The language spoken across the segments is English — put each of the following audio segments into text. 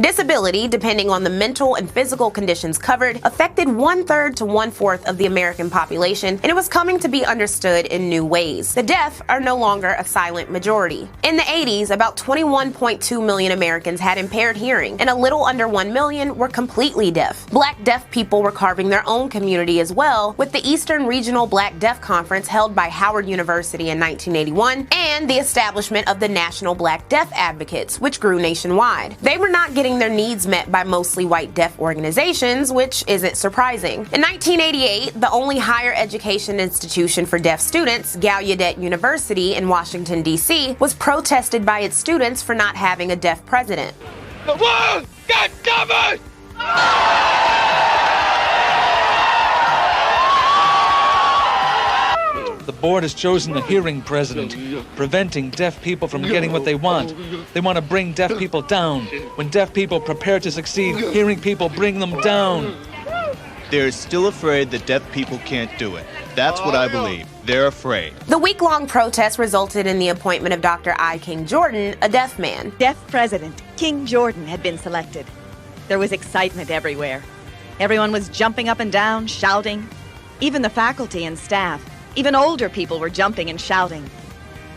Disability, depending on the mental and physical conditions covered, affected 1/3 to 1/4 of the American population, and it was coming to be understood in new ways. The deaf are no longer a silent majority. In the 80s, about 21.2 million Americans had impaired hearing, and a little under 1 million were completely deaf. Black deaf people were carving their own community as well, with the Eastern Regional Black Deaf Conference held by Howard University in 1981, and the establishment of the National Black Deaf Advocates, which grew nationwide. They were not getting their needs met by mostly white deaf organizations, which isn't surprising. In 1988, the only higher education institution for deaf students, Gallaudet University in Washington, D.C., was protested by its students for not having a deaf president. The world got covered! The board has chosen a hearing president, preventing deaf people from getting what they want. They want to bring deaf people down. When deaf people prepare to succeed, hearing people bring them down. They're still afraid that deaf people can't do it. That's what I believe. They're afraid. The week-long protest resulted in the appointment of Dr. I. King Jordan, a deaf man. Deaf president King Jordan had been selected. There was excitement everywhere. Everyone was jumping up and down, shouting. Even the faculty and staff. Even older people were jumping and shouting.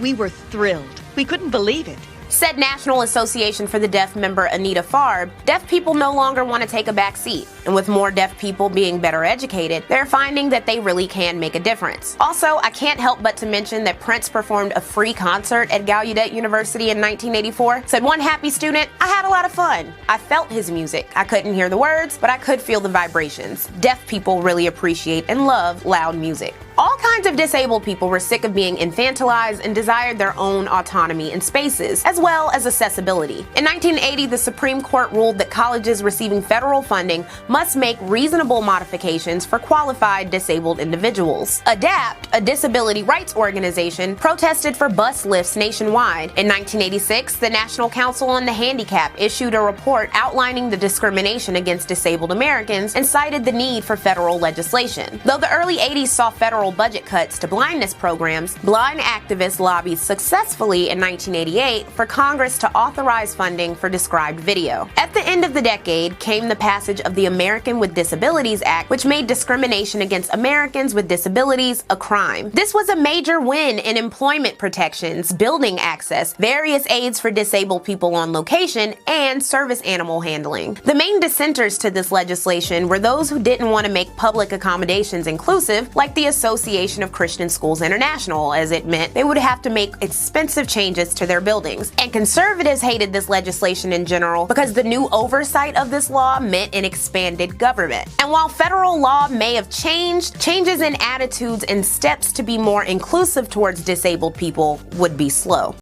We were thrilled. We couldn't believe it. Said National Association for the Deaf member Anita Farb, deaf people no longer want to take a back seat. And with more deaf people being better educated, they're finding that they really can make a difference. Also, I can't help but to mention that Prince performed a free concert at Gallaudet University in 1984. Said one happy student, "I had a lot of fun. I felt his music. I couldn't hear the words, but I could feel the vibrations. Deaf people really appreciate and love loud music." All kinds of disabled people were sick of being infantilized and desired their own autonomy in spaces, as well as accessibility. In 1980, the Supreme Court ruled that colleges receiving federal funding must make reasonable modifications for qualified disabled individuals. ADAPT, a disability rights organization, protested for bus lifts nationwide. In 1986, the National Council on the Handicapped issued a report outlining the discrimination against disabled Americans and cited the need for federal legislation. Though the early 80s saw federal budget cuts to blindness programs, blind activists lobbied successfully in 1988 for Congress to authorize funding for described video. At the end of the decade came the passage of the American with Disabilities Act, which made discrimination against Americans with disabilities a crime. This was a major win in employment protections, building access, various aids for disabled people on location, and service animal handling. The main dissenters to this legislation were those who didn't want to make public accommodations inclusive, like the Association of Christian Schools International, as it meant they would have to make expensive changes to their buildings. And conservatives hated this legislation in general because the new oversight of this law meant an expanded government. And while federal law may have changed, changes in attitudes and steps to be more inclusive towards disabled people would be slow.